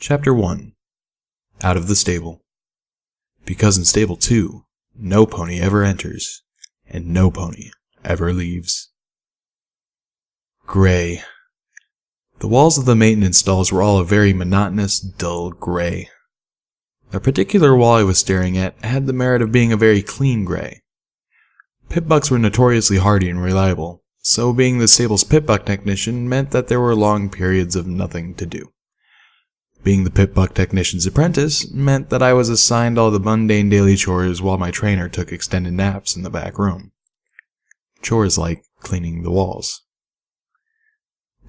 Chapter 1. Out of the Stable. Because in Stable 2, no pony ever enters, and no pony ever leaves. Gray. The walls of the maintenance stalls were all a very monotonous, dull gray. The particular wall I was staring at had the merit of being a very clean gray. Pit-bucks were notoriously hardy and reliable, so being the stable's pit-buck technician meant that there were long periods of nothing to do. Being the pit-buck technician's apprentice meant that I was assigned all the mundane daily chores while my trainer took extended naps in the back room. Chores like cleaning the walls.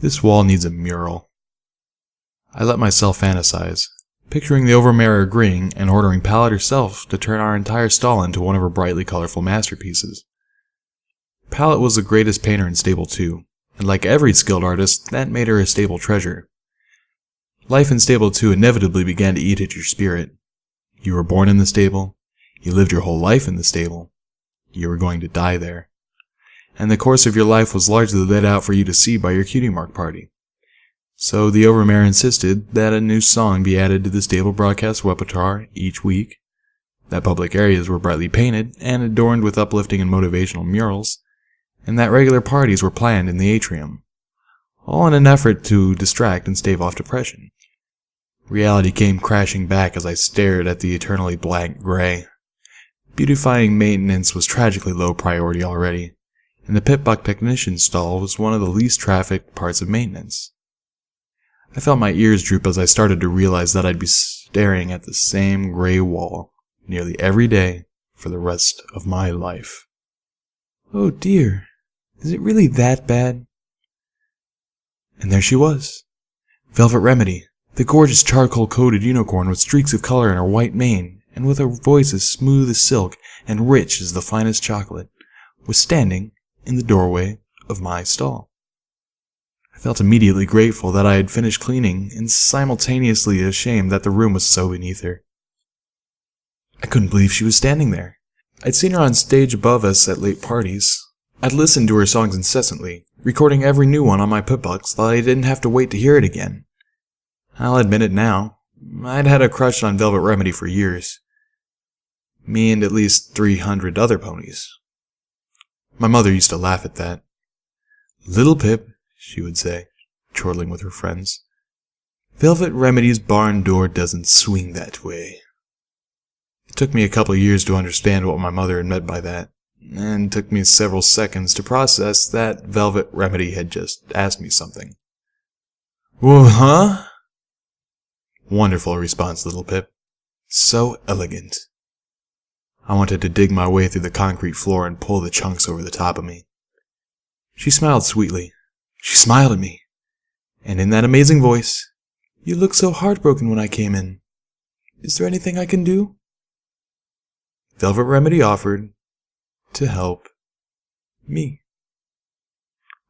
This wall needs a mural. I let myself fantasize, picturing the overmare agreeing and ordering Pallet herself to turn our entire stall into one of her brightly colorful masterpieces. Pallet was the greatest painter in Stable 2, and like every skilled artist, that made her a stable treasure. Life in Stable 2 inevitably began to eat at your spirit. You were born in the stable, you lived your whole life in the stable, you were going to die there. And the course of your life was largely laid out for you to see by your cutie mark party. So the overmare insisted that a new song be added to the stable broadcast repertoire each week, that public areas were brightly painted and adorned with uplifting and motivational murals, and that regular parties were planned in the atrium, all in an effort to distract and stave off depression. Reality came crashing back as I stared at the eternally blank gray. Beautifying maintenance was tragically low priority already, and the pit-buck technician's stall was one of the least trafficked parts of maintenance. I felt my ears droop as I started to realize that I'd be staring at the same gray wall nearly every day for the rest of my life. Oh dear, is it really that bad? And there she was, Velvet Remedy, the gorgeous charcoal-coated unicorn with streaks of color in her white mane, and with her voice as smooth as silk and rich as the finest chocolate, was standing in the doorway of my stall. I felt immediately grateful that I had finished cleaning, and simultaneously ashamed that the room was so beneath her. I couldn't believe she was standing there. I'd seen her on stage above us at late parties. I'd listened to her songs incessantly, recording every new one on my pit-bucks so that I didn't have to wait to hear it again. I'll admit it now. I'd had a crush on Velvet Remedy for years. Me and at least 300 other ponies. My mother used to laugh at that. "Little Pip," she would say, chortling with her friends, "Velvet Remedy's barn door doesn't swing that way." It took me a couple of years to understand what my mother had meant by that, and it took me several seconds to process that Velvet Remedy had just asked me something. "Whoa, huh?" Wonderful response, Little Pip. So elegant. I wanted to dig my way through the concrete floor and pull the chunks over the top of me. She smiled sweetly. She smiled at me. And in that amazing voice, "You looked so heartbroken when I came in. Is there anything I can do?" Velvet Remedy offered to help me.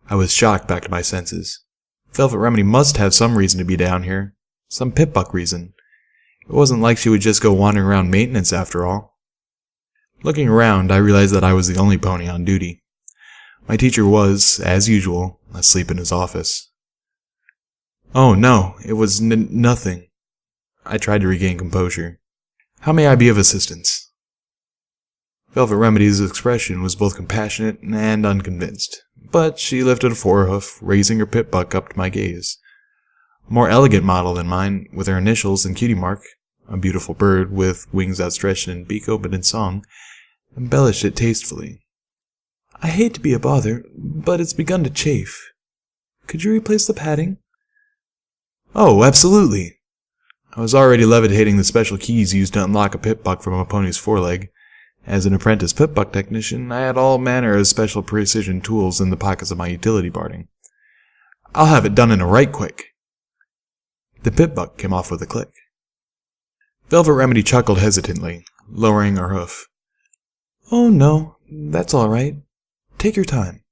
I was shocked back to my senses. Velvet Remedy must have some reason to be down here. Some pit-buck reason. It wasn't like she would just go wandering around maintenance after all. Looking around, I realized that I was the only pony on duty. My teacher was, as usual, asleep in his office. "Oh no, it was nothing." I tried to regain composure. "How may I be of assistance?" Velvet Remedy's expression was both compassionate and unconvinced, but she lifted a forehoof, raising her pit-buck up to my gaze. A more elegant model than mine, with her initials and cutie mark, a beautiful bird with wings outstretched and beak open in song, embellished it tastefully. "I hate to be a bother, but it's begun to chafe. Could you replace the padding?" "Oh, absolutely." I was already levitating the special keys used to unlock a pit-buck from a pony's foreleg. As an apprentice pit-buck technician, I had all manner of special precision tools in the pockets of my utility barding. "I'll have it done in a right quick." The pit-buck came off with a click. Velvet Remedy chuckled hesitantly, lowering her hoof. "Oh no, that's all right. Take your time.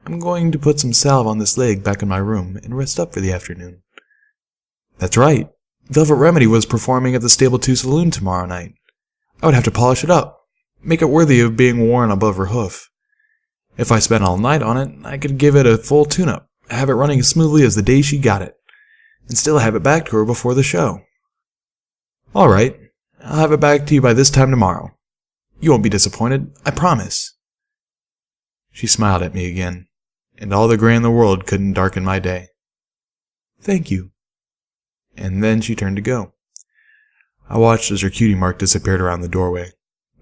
I'm going to put some salve on this leg back in my room and rest up for the afternoon." That's right. Velvet Remedy was performing at the Stable 2 saloon tomorrow night. I would have to polish it up, make it worthy of being worn above her hoof. If I spent all night on it, I could give it a full tune-up, have it running as smoothly as the day she got it, and still have it back to her before the show. Alright, I'll have it back to you by this time tomorrow. You won't be disappointed, I promise. She smiled at me again, and all the gray in the world couldn't darken my day. Thank you. And then she turned to go. I watched as her cutie mark disappeared around the doorway.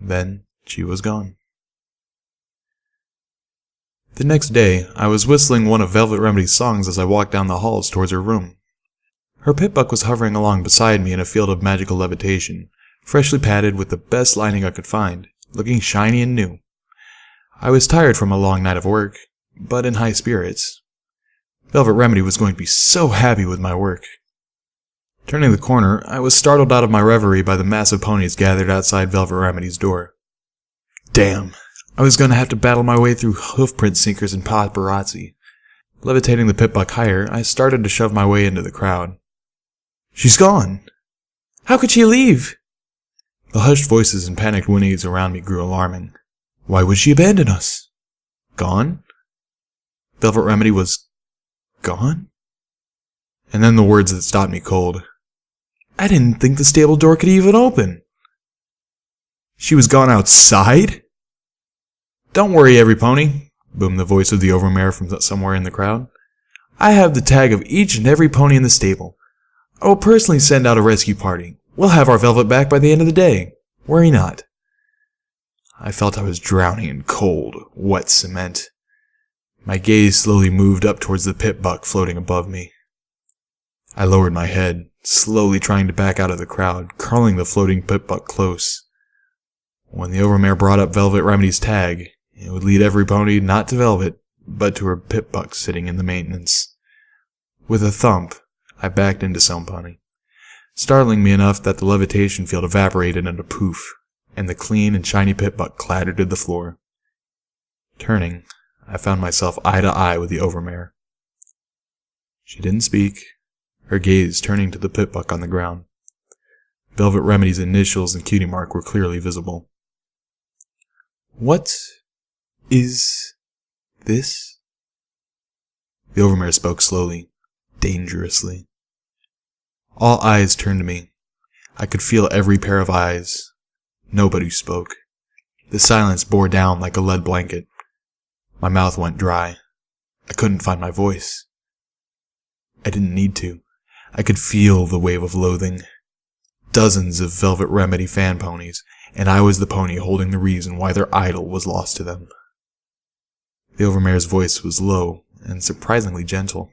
Then she was gone. The next day, I was whistling one of Velvet Remedy's songs as I walked down the halls towards her room. Her Pip-Buck was hovering along beside me in a field of magical levitation, freshly padded with the best lining I could find, looking shiny and new. I was tired from a long night of work, but in high spirits. Velvet Remedy was going to be so happy with my work. Turning the corner, I was startled out of my reverie by the massive ponies gathered outside Velvet Remedy's door. Damn, I was going to have to battle my way through hoofprint sinkers and paparazzi. Levitating the Pip-Buck higher, I started to shove my way into the crowd. She's gone! How could she leave? The hushed voices and panicked whinnies around me grew alarming. Why would she abandon us? Gone? Velvet Remedy was gone? And then the words that stopped me cold. I didn't think the stable door could even open. She was gone outside? Don't worry, every pony, boomed the voice of the overmare from somewhere in the crowd. I have the tag of each and every pony in the stable. I will personally send out a rescue party. We'll have our Velvet back by the end of the day. Worry not. I felt I was drowning in cold, wet cement. My gaze slowly moved up towards the Pip-Buck floating above me. I lowered my head, slowly trying to back out of the crowd, curling the floating Pip-Buck close. When the overmare brought up Velvet Remedy's tag, it would lead every pony not to Velvet, but to her Pip-Buck sitting in the maintenance. With a thump, I backed into some pony, startling me enough that the levitation field evaporated into poof, and the clean and shiny Pip-Buck clattered to the floor. Turning, I found myself eye to eye with the overmare. She didn't speak, her gaze turning to the Pip-Buck on the ground. Velvet Remedy's initials and cutie mark were clearly visible. What is this? The overmare spoke slowly, dangerously. All eyes turned to me. I could feel every pair of eyes. Nobody spoke. The silence bore down like a lead blanket. My mouth went dry. I couldn't find my voice. I didn't need to. I could feel the wave of loathing. Dozens of Velvet Remedy fan ponies, and I was the pony holding the reason why their idol was lost to them. The overmare's voice was low and surprisingly gentle.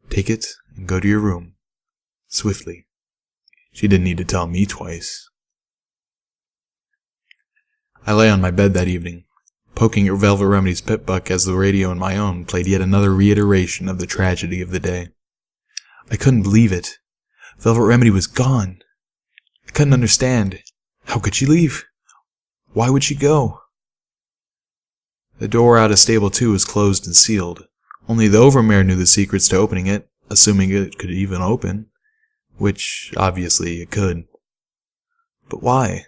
Take it and go to your room. Swiftly. She didn't need to tell me twice. I lay on my bed that evening, poking at Velvet Remedy's Pip-Buck as the radio in my own played yet another reiteration of the tragedy of the day. I couldn't believe it. Velvet Remedy was gone. I couldn't understand. How could she leave? Why would she go? The door out of Stable 2 was closed and sealed. Only the overmare knew the secrets to opening it, assuming it could even open. Which, obviously, it could. But why?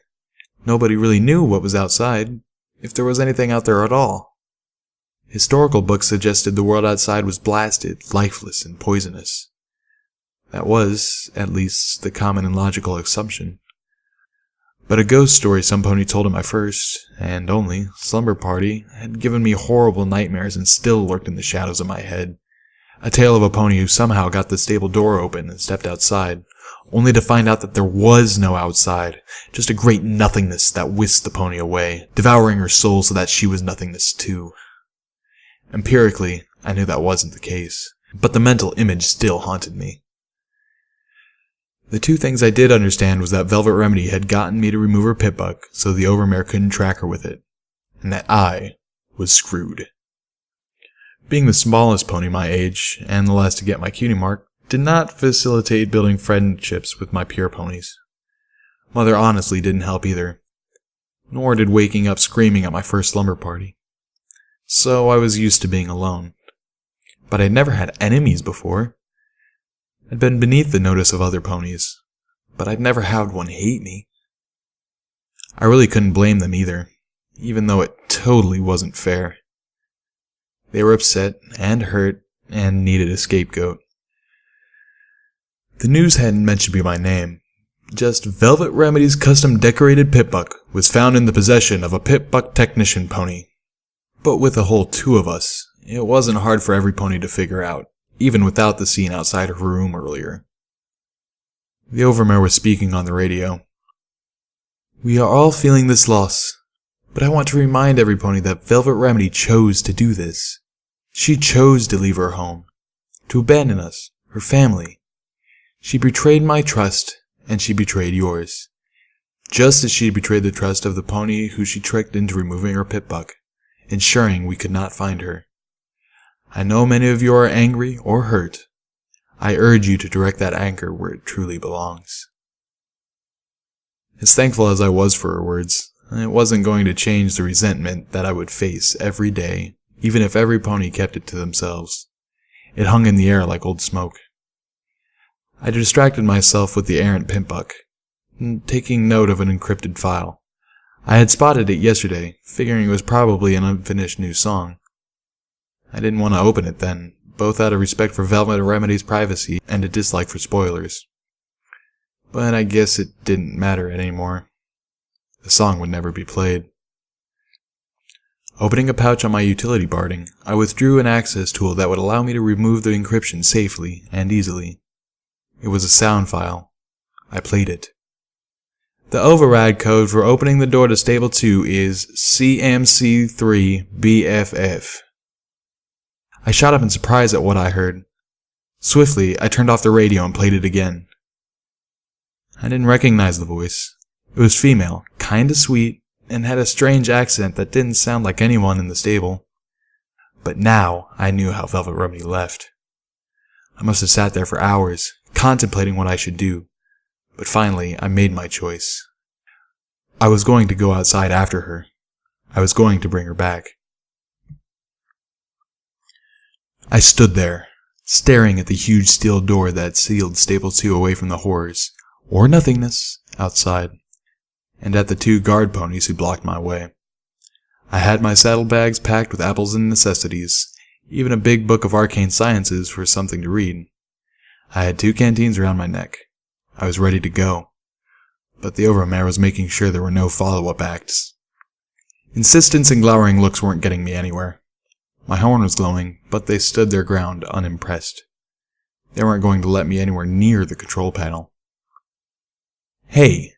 Nobody really knew what was outside, if there was anything out there at all. Historical books suggested the world outside was blasted, lifeless, and poisonous. That was, at least, the common and logical assumption. But a ghost story some pony told at my first, and only, slumber party had given me horrible nightmares and still lurked in the shadows of my head. A tale of a pony who somehow got the stable door open and stepped outside, only to find out that there was no outside, just a great nothingness that whisked the pony away, devouring her soul so that she was nothingness too. Empirically, I knew that wasn't the case, but the mental image still haunted me. The two things I did understand was that Velvet Remedy had gotten me to remove her Pip-Buck so the overmare couldn't track her with it, and that I was screwed. Being the smallest pony my age, and the last to get my cutie mark, did not facilitate building friendships with my peer ponies. Mother honestly didn't help either, nor did waking up screaming at my first slumber party. So I was used to being alone. But I'd never had enemies before. I'd been beneath the notice of other ponies, but I'd never had one hate me. I really couldn't blame them either, even though it totally wasn't fair. They were upset and hurt and needed a scapegoat. The news hadn't mentioned me by name, Just Velvet Remedy's custom decorated Pip-Buck was found in the possession of a Pip-Buck technician pony. But with a whole 2 of us, it wasn't hard for every pony to figure out, even without the scene outside her room earlier. The Overmare was speaking on the radio. "We are all feeling this loss, but I want to remind every pony that Velvet Remedy chose to do this. She chose to leave her home, to abandon us, her family. She betrayed my trust, and she betrayed yours, just as she betrayed the trust of the pony who she tricked into removing her Pip-Buck, ensuring we could not find her. I know many of you are angry or hurt. I urge you to direct that anger where it truly belongs." As thankful as I was for her words, it wasn't going to change the resentment that I would face every day, even if every pony kept it to themselves. It hung in the air like old smoke. I distracted myself with the errant Pip-Buck, taking note of an encrypted file. I had spotted it yesterday, figuring it was probably an unfinished new song. I didn't want to open it then, both out of respect for Velvet Remedy's privacy and a dislike for spoilers. But I guess it didn't matter anymore. The song would never be played. Opening a pouch on my utility barding, I withdrew an access tool that would allow me to remove the encryption safely and easily. It was a sound file. I played it. The override code for opening the door to Stable 2 is CMC3BFF. I shot up in surprise at what I heard. Swiftly, I turned off the radio and played it again. I didn't recognize the voice. It was female, kinda sweet, and had a strange accent that didn't sound like anyone in the stable. But now I knew how Velvet Remedy left. I must have sat there for hours, contemplating what I should do, but finally I made my choice. I was going to go outside after her. I was going to bring her back. I stood there, staring at the huge steel door that sealed Stable 2 away from the horrors, or nothingness, outside, and at the 2 guard ponies who blocked my way. I had my saddlebags packed with apples and necessities, even a big book of arcane sciences for something to read. I had 2 canteens around my neck. I was ready to go. But the Overmare was making sure there were no follow-up acts. Insistence and glowering looks weren't getting me anywhere. My horn was glowing, but they stood their ground unimpressed. They weren't going to let me anywhere near the control panel. "Hey,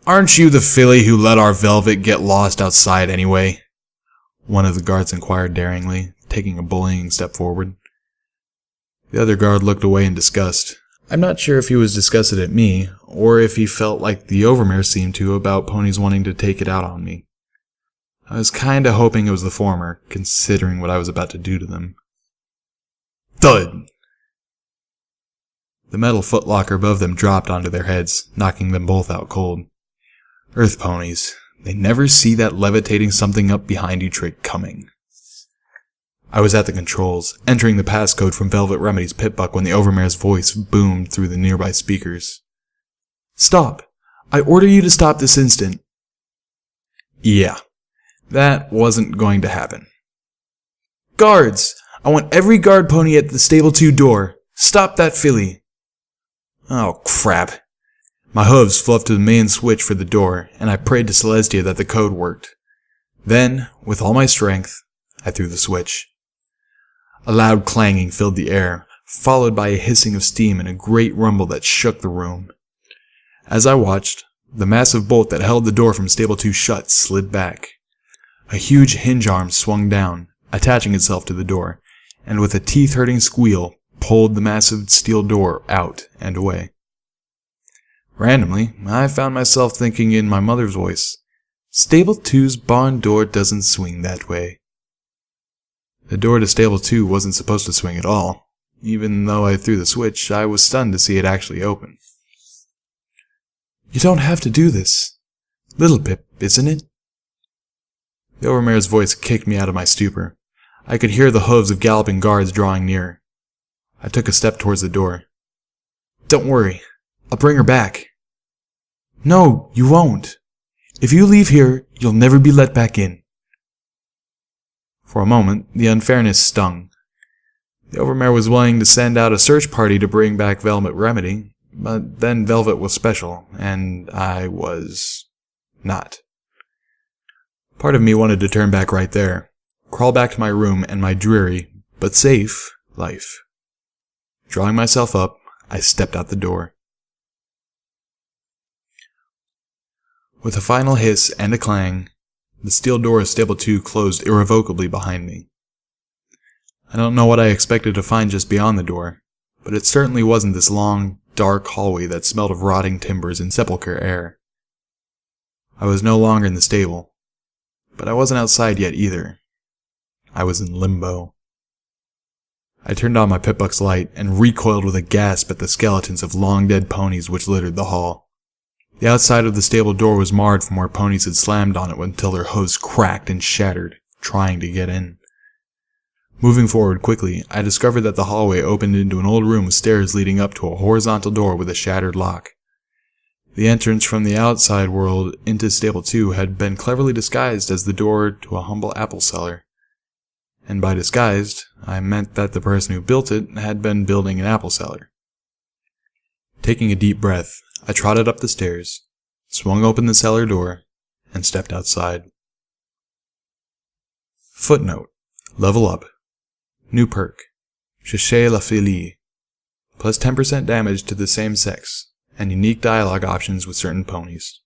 aren't you the filly who let our Velvet get lost outside anyway?" One of the guards inquired daringly, taking a bullying step forward. The other guard looked away in disgust. I'm not sure if he was disgusted at me, or if he felt like the Overmare seemed to about ponies wanting to take it out on me. I was kinda hoping it was the former, considering what I was about to do to them. Thud! The metal footlocker above them dropped onto their heads, knocking them both out cold. Earth ponies. They never see that levitating something up behind you trick coming. I was at the controls, entering the passcode from Velvet Remedy's Pip-Buck when the Overmare's voice boomed through the nearby speakers. "Stop! I order you to stop this instant." Yeah, that wasn't going to happen. "Guards! I want every guard pony at the Stable 2 door. Stop that filly." Oh, crap. My hooves fluffed to the main switch for the door, and I prayed to Celestia that the code worked. Then, with all my strength, I threw the switch. A loud clanging filled the air, followed by a hissing of steam and a great rumble that shook the room. As I watched, the massive bolt that held the door from Stable 2 shut slid back. A huge hinge arm swung down, attaching itself to the door, and with a teeth-hurting squeal, pulled the massive steel door out and away. Randomly, I found myself thinking in my mother's voice, "Stable 2's barn door doesn't swing that way." The door to Stable 2 wasn't supposed to swing at all. Even though I threw the switch, I was stunned to see it actually open. "You don't have to do this. Little Pip, isn't it?" The Overmare's voice kicked me out of my stupor. I could hear the hooves of galloping guards drawing near. I took a step towards the door. "Don't worry. I'll bring her back." "No, you won't. If you leave here, you'll never be let back in." For a moment, the unfairness stung. The Overmare was willing to send out a search party to bring back Velvet Remedy, But then Velvet was special, and I was not. Part of me wanted to turn back right there, crawl back to my room and my dreary, but safe, life. Drawing myself up, I stepped out the door. With a final hiss and a clang, the steel door of Stable 2 closed irrevocably behind me. I don't know what I expected to find just beyond the door, but it certainly wasn't this long, dark hallway that smelled of rotting timbers and sepulchre air. I was no longer in the stable, but I wasn't outside yet either. I was in limbo. I turned on my Pip-Buck's light and recoiled with a gasp at the skeletons of long-dead ponies which littered the hall. The outside of the stable door was marred from where ponies had slammed on it until their hooves cracked and shattered, trying to get in. Moving forward quickly, I discovered that the hallway opened into an old room with stairs leading up to a horizontal door with a shattered lock. The entrance from the outside world into Stable 2 had been cleverly disguised as the door to a humble apple cellar. And by disguised, I meant that the person who built it had been building an apple cellar. Taking a deep breath, I trotted up the stairs, swung open the cellar door, and stepped outside. Footnote: Level up. New perk. Cherchez la folie. Plus 10% damage to the same sex, and unique dialogue options with certain ponies.